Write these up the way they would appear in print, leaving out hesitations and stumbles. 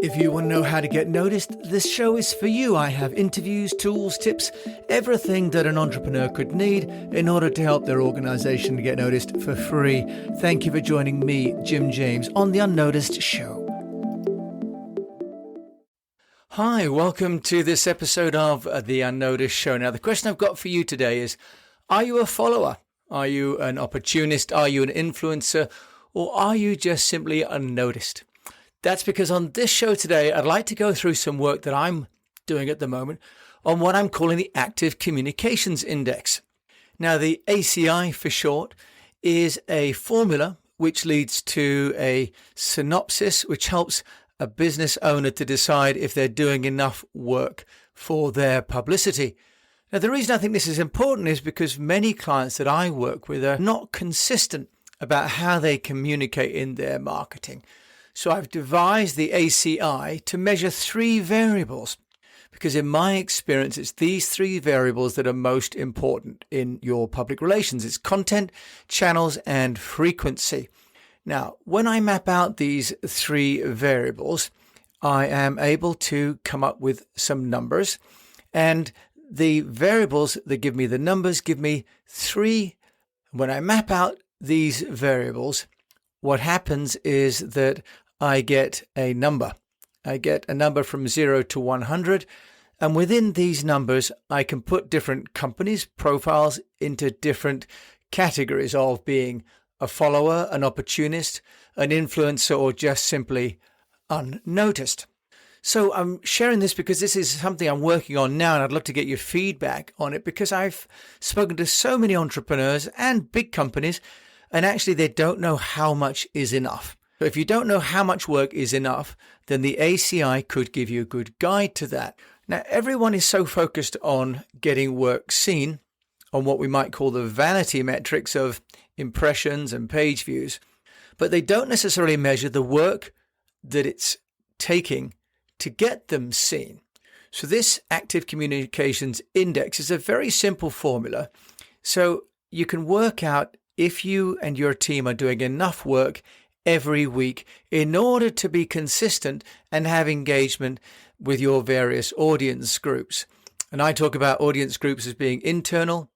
If you want to know how to get noticed, this show is for you. I have interviews, tools, tips, everything that an entrepreneur could need in order to help their organization to get noticed for free. Thank you for joining me, Jim James, on the UnNoticed show. Hi, welcome to this episode of the UnNoticed show. Now, the question I've got for you today is, are you a follower? Are you an opportunist? Are you an influencer? Or are you just simply unnoticed? That's because on this show today, I'd like to go through some work that I'm doing at the moment on what I'm calling the Active Communications Index. Now, the ACI for short is a formula which leads to a synopsis which helps a business owner to decide if they're doing enough work for their publicity. Now, the reason I think this is important is because many clients that I work with are not consistent about how they communicate in their marketing. So I've devised the ACI to measure three variables, because in my experience, it's these three variables that are most important in your public relations. It's content, channels, and frequency. Now, when I map out these three variables, I am able to come up with some numbers, and the variables that give me the numbers give me three. When I map out these variables, what happens is that I get a number. I get a number from 0 to 100. And within these numbers, I can put different companies' profiles into different categories of being a follower, an opportunist, an influencer, or just simply unnoticed. So I'm sharing this because this is something I'm working on now, and I'd love to get your feedback on it because I've spoken to so many entrepreneurs and big companies, and actually they don't know how much is enough. But if you don't know how much work is enough, then the ACI could give you a good guide to that. Now, everyone is so focused on getting work seen on what we might call the vanity metrics of impressions and page views, but they don't necessarily measure the work that it's taking to get them seen. So this Active Communications Index is a very simple formula. So you can work out if you and your team are doing enough work every week in order to be consistent and have engagement with your various audience groups. And I talk about audience groups as being internal,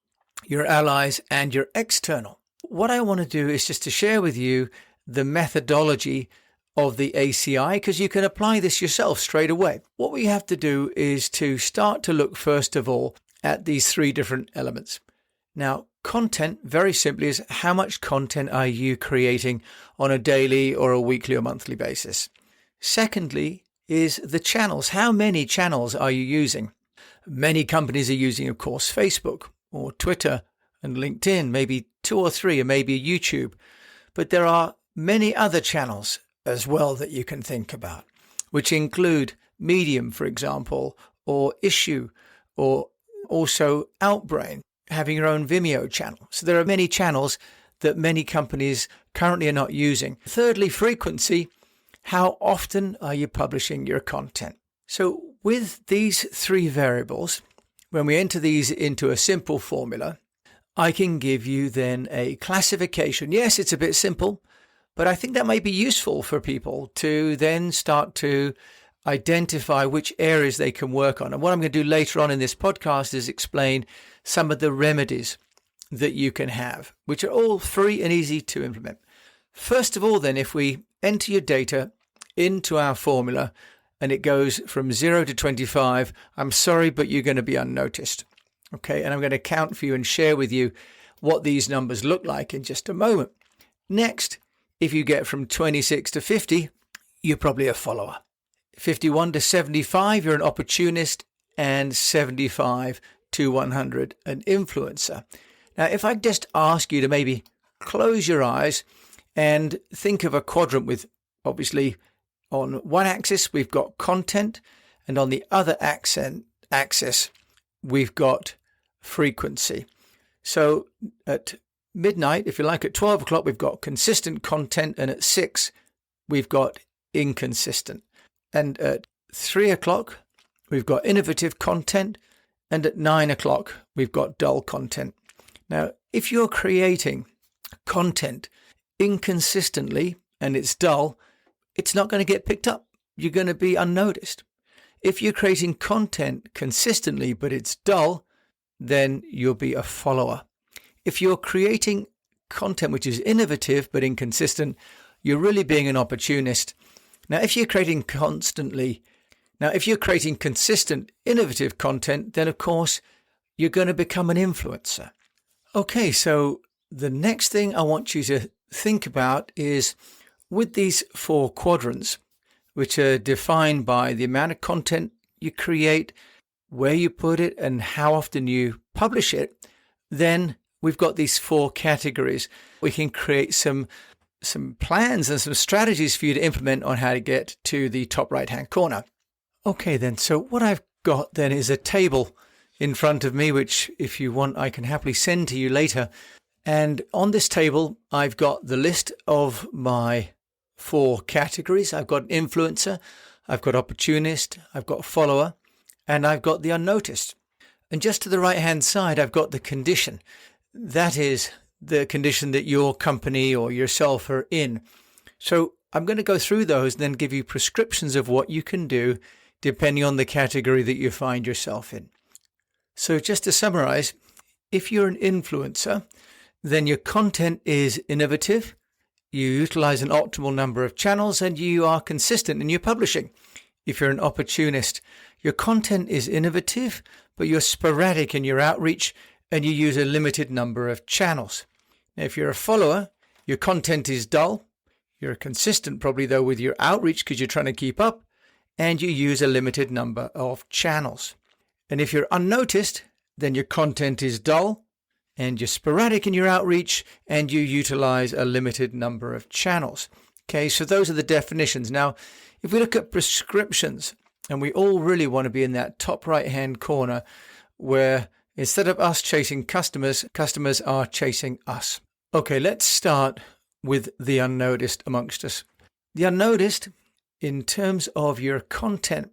your allies, and your external. What I want to do is just to share with you the methodology of the ACI, because you can apply this yourself straight away. What we have to do is to start to look first of all at these three different elements. Now, content, very simply, is how much content are you creating on a daily or a weekly or monthly basis? Secondly is the channels. How many channels are you using? Many companies are using, of course, Facebook or Twitter and LinkedIn, maybe 2 or 3, or maybe YouTube. But there are many other channels as well that you can think about, which include Medium, for example, or Issue, or also Outbrain, having your own Vimeo channel. So there are many channels that many companies currently are not using. Thirdly, frequency. How often are you publishing your content? So with these three variables, when we enter these into a simple formula, I can give you then a classification. Yes, it's a bit simple, but I think that might be useful for people to then start to identify which areas they can work on. And what I'm going to do later on in this podcast is explain some of the remedies that you can have, which are all free and easy to implement. First of all, then, if we enter your data into our formula and it goes from 0 to 25, I'm sorry, but you're going to be unnoticed. Okay, and I'm going to count for you and share with you what these numbers look like in just a moment. Next, if you get from 26 to 50, you're probably a follower. 51 to 75, you're an opportunist, and 75 to 100, an influencer. Now, if I just ask you to maybe close your eyes and think of a quadrant with, obviously, on one axis, we've got content, and on the other axis, we've got frequency. So at midnight, if you like, at 12 o'clock, we've got consistent content, and at 6, we've got inconsistent. And at 3 o'clock, we've got innovative content, and at 9 o'clock, we've got dull content. Now, if you're creating content inconsistently and it's dull, it's not going to get picked up you're going to be unnoticed. If you're creating content consistently but it's dull, then you'll be a follower. If you're creating content which is innovative but inconsistent, you're really being an opportunist. Now, if you're creating consistent, innovative content, then of course you're going to become an influencer. Okay, so the next thing I want you to think about is with these 4 quadrants, which are defined by the amount of content you create, where you put it, and how often you publish it, then we've got these 4 categories. We can create some plans and some strategies for you to implement on how to get to the top right-hand corner. Okay, then, so what I've got then is a table in front of me, which if you want, I can happily send to you later. And on this table, I've got the list of my 4 categories. I've got influencer, I've got opportunist, I've got follower, and I've got the unnoticed. And just to the right-hand side, I've got the condition. That is the condition that your company or yourself are in. So I'm going to go through those and then give you prescriptions of what you can do depending on the category that you find yourself in. So just to summarize, if you're an influencer, then your content is innovative, you utilize an optimal number of channels, and you are consistent in your publishing. If you're an opportunist, your content is innovative, but you're sporadic in your outreach and you use a limited number of channels. Now, if you're a follower, your content is dull, you're consistent probably though with your outreach because you're trying to keep up, and you use a limited number of channels. And if you're unnoticed, then your content is dull and you're sporadic in your outreach and you utilize a limited number of channels. Okay, so those are the definitions. Now, if we look at prescriptions, and we all really want to be in that top right-hand corner where instead of us chasing customers, customers are chasing us. Okay, let's start with the unnoticed amongst us. The unnoticed, in terms of your content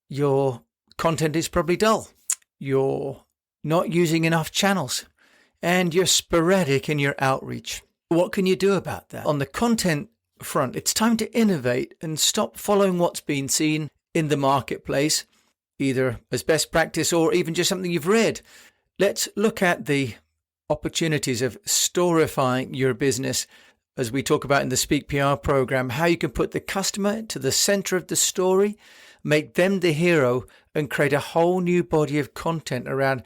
is probably dull. You're not using enough channels and you're sporadic in your outreach. What can you do about that? On the content front, it's time to innovate and stop following what's been seen in the marketplace, either as best practice or even just something you've read. Let's look at the opportunities of storifying your business, as we talk about in the Speak PR program, how you can put the customer to the center of the story, make them the hero, and create a whole new body of content around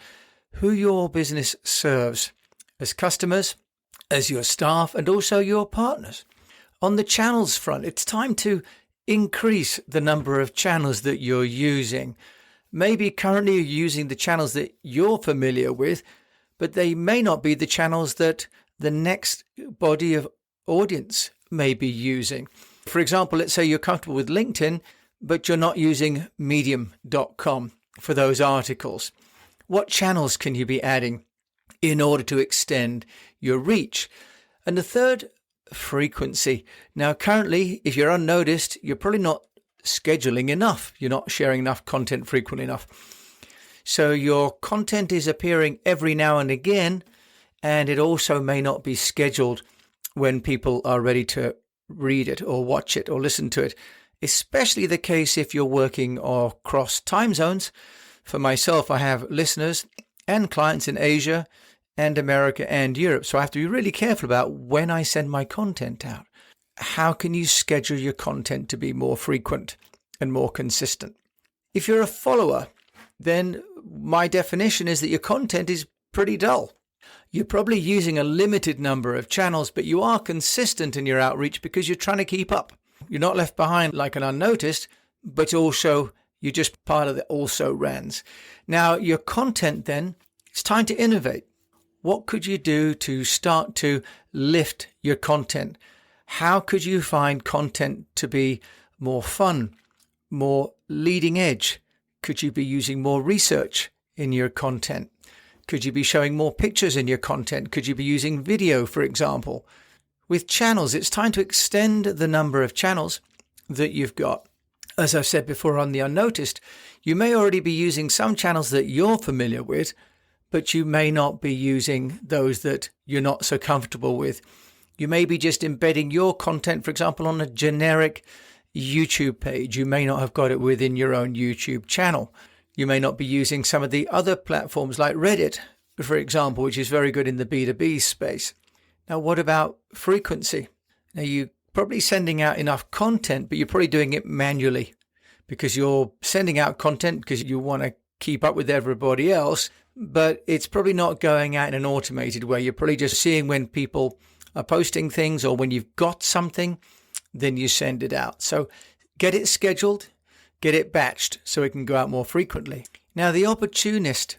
who your business serves as customers, as your staff, and also your partners. On the channels front, it's time to increase the number of channels that you're using. Maybe currently you're using the channels that you're familiar with, but they may not be the channels that the next body of audience may be using. For example, let's say you're comfortable with LinkedIn, but you're not using medium.com for those articles. What channels can you be adding in order to extend your reach? And the third, frequency. Now, currently, if you're unnoticed, you're probably not scheduling enough. You're not sharing enough content frequently enough. So your content is appearing every now and again, and it also may not be scheduled when people are ready to read it or watch it or listen to it. Especially the case if you're working across time zones. For myself, I have listeners and clients in Asia and America and Europe. So I have to be really careful about when I send my content out. How can you schedule your content to be more frequent and more consistent? If you're a follower, then my definition is that your content is pretty dull. You're probably using a limited number of channels, but you are consistent in your outreach because you're trying to keep up. You're not left behind like an unnoticed, but also you're just part of the also-rans. Now, your content then, it's time to innovate. What could you do to start to lift your content? How could you find content to be more fun, more leading edge? Could you be using more research in your content? Could you be showing more pictures in your content? Could you be using video, for example? With channels, it's time to extend the number of channels that you've got. As I've said before on the Unnoticed, you may already be using some channels that you're familiar with, but you may not be using those that you're not so comfortable with. You may be just embedding your content, for example, on a generic YouTube page. You may not have got it within your own YouTube channel. You may not be using some of the other platforms like Reddit, for example, which is very good in the B2B space. Now, what about frequency? Now, you're probably sending out enough content, but you're probably doing it manually because you're sending out content because you want to keep up with everybody else, but it's probably not going out in an automated way. You're probably just seeing when people are posting things, or when you've got something, then you send it out. So get it scheduled, get it batched so it can go out more frequently. Now, the Opportunist,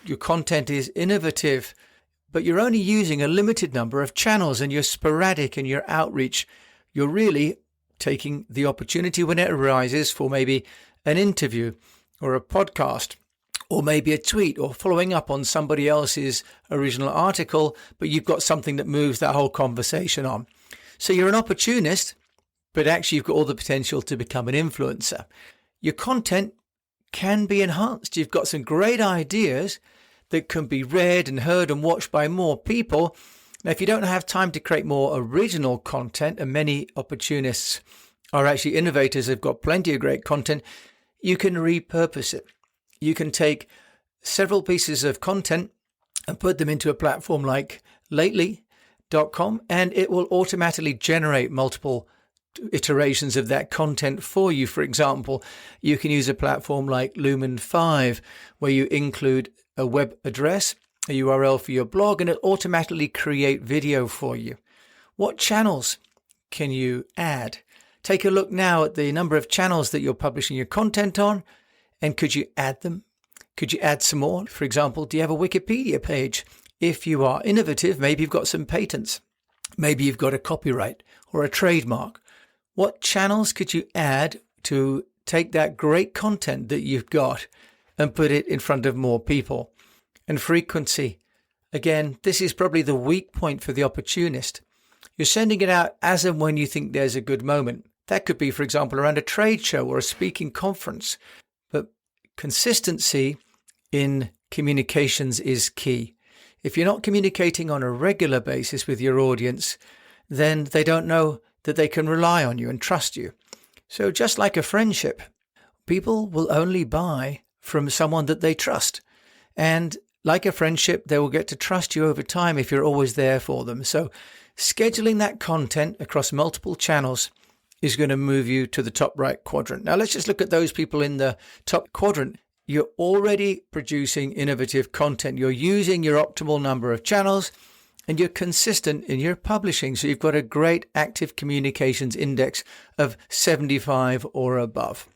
your content is innovative, but you're only using a limited number of channels, and you're sporadic in your outreach. You're really taking the opportunity when it arises for maybe an interview or a podcast, or maybe a tweet, or following up on somebody else's original article, but you've got something that moves that whole conversation on. So you're an opportunist, but actually you've got all the potential to become an influencer. Your content can be enhanced. You've got some great ideas that can be read and heard and watched by more people. Now, if you don't have time to create more original content, and many opportunists are actually innovators, they've got plenty of great content, you can repurpose it. You can take several pieces of content and put them into a platform like lately.com, and it will automatically generate multiple iterations of that content for you. For example, you can use a platform like Lumen 5, where you include a web address, a URL for your blog, and it automatically create video for you. What channels can you add? Take a look now at the number of channels that you're publishing your content on, and could you add them? Could you add some more? For example, do you have a Wikipedia page? If you are innovative, maybe you've got some patents. Maybe you've got a copyright or a trademark. What channels could you add to take that great content that you've got and put it in front of more people? And frequency. Again, this is probably the weak point for the opportunist. You're sending it out as and when you think there's a good moment. That could be, for example, around a trade show or a speaking conference. But consistency in communications is key. If you're not communicating on a regular basis with your audience, then they don't know that they can rely on you and trust you. So just like a friendship, people will only buy from someone that they trust. And like a friendship, they will get to trust you over time if you're always there for them. So scheduling that content across multiple channels is going to move you to the top right quadrant. Now, let's just look at those people in the top quadrant. You're already producing innovative content. You're using your optimal number of channels, and you're consistent in your publishing. So you've got a great active communications index of 75 or above.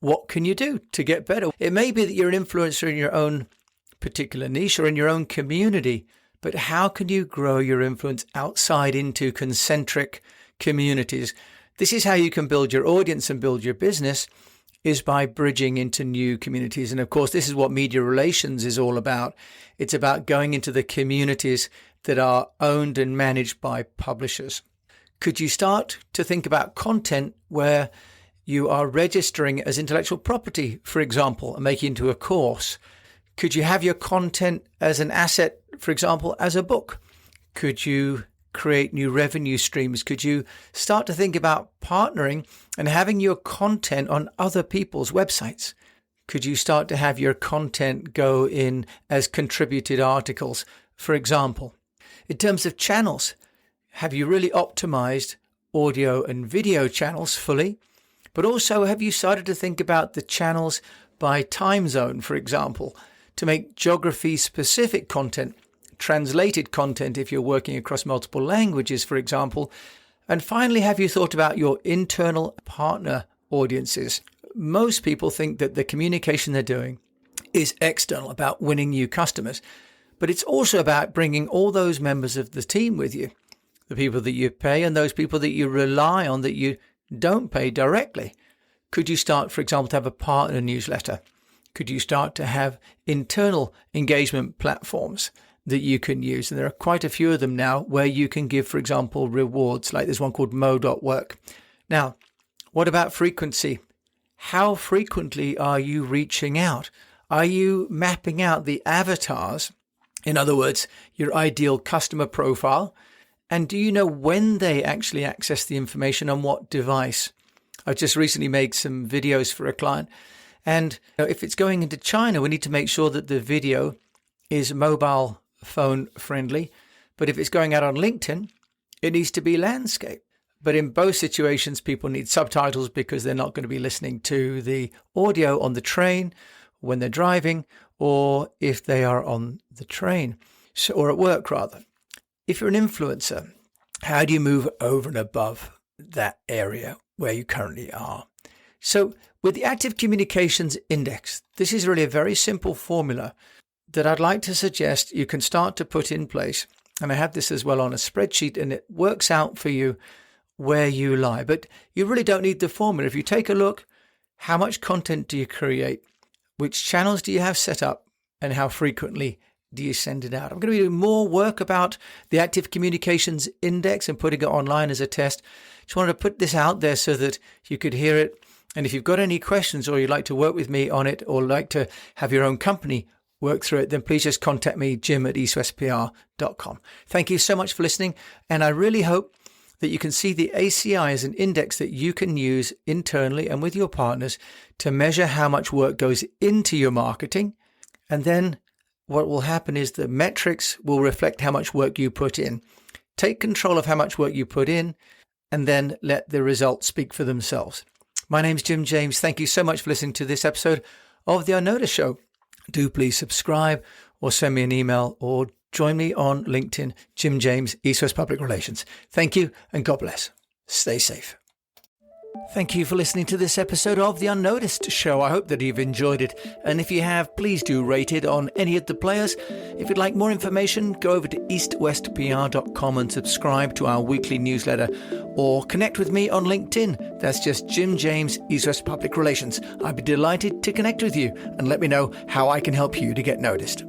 What can you do to get better? It may be that you're an influencer in your own particular niche or in your own community, but how can you grow your influence outside into concentric communities? This is how you can build your audience and build your business, is by bridging into new communities. And of course, this is what media relations is all about. It's about going into the communities that are owned and managed by publishers. Could you start to think about content where you are registering as intellectual property, for example, and making it into a course? Could you have your content as an asset, for example, as a book? Could you create new revenue streams? Could you start to think about partnering and having your content on other people's websites? Could you start to have your content go in as contributed articles, for example? In terms of channels, have you really optimized audio and video channels fully? But also, have you started to think about the channels by time zone, for example, to make geography-specific content, translated content if you're working across multiple languages, for example? And finally, have you thought about your internal partner audiences? Most people think that the communication they're doing is external, about winning new customers. But it's also about bringing all those members of the team with you, the people that you pay and those people that you rely on that you don't pay directly. Could you start, for example, to have a partner newsletter? Could you start to have internal engagement platforms that you can use? And there are quite a few of them now where you can give, for example, rewards, like there's one called Mo.work. Now, what about frequency? How frequently are you reaching out? Are you mapping out the avatars? In other words, your ideal customer profile. And do you know when they actually access the information on what device? I've just recently made some videos for a client. And if it's going into China, we need to make sure that the video is mobile phone friendly. But if it's going out on LinkedIn, it needs to be landscape. But in both situations, people need subtitles because they're not going to be listening to the audio on the train when they're driving, or if they are on the train, or at work rather. If you're an influencer, how do you move over and above that area where you currently are? So with the Active Communications Index, this is really a very simple formula that I'd like to suggest you can start to put in place. And I have this as well on a spreadsheet, and it works out for you where you lie. But you really don't need the formula. If you take a look, how much content do you create? Which channels do you have set up? And how frequently do you send it out? I'm going to be doing more work about the Active Communications Index and putting it online as a test. Just wanted to put this out there so that you could hear it. And if you've got any questions or you'd like to work with me on it or like to have your own company work through it, then please just contact me, jim@eastwestpr.com. Thank you so much for listening. And I really hope that you can see the ACI as an index that you can use internally and with your partners to measure how much work goes into your marketing. And then what will happen is the metrics will reflect how much work you put in. Take control of how much work you put in, and then let the results speak for themselves. My name's Jim James. Thank you so much for listening to this episode of The UnNoticed Show. Do please subscribe or send me an email or join me on LinkedIn, Jim James, East West Public Relations. Thank you and God bless. Stay safe. Thank you for listening to this episode of The UnNoticed Show. I hope that you've enjoyed it. And if you have, please do rate it on any of the players. If you'd like more information, go over to eastwestpr.com and subscribe to our weekly newsletter, or connect with me on LinkedIn. That's just Jim James, East West Public Relations. I'd be delighted to connect with you and let me know how I can help you to get noticed.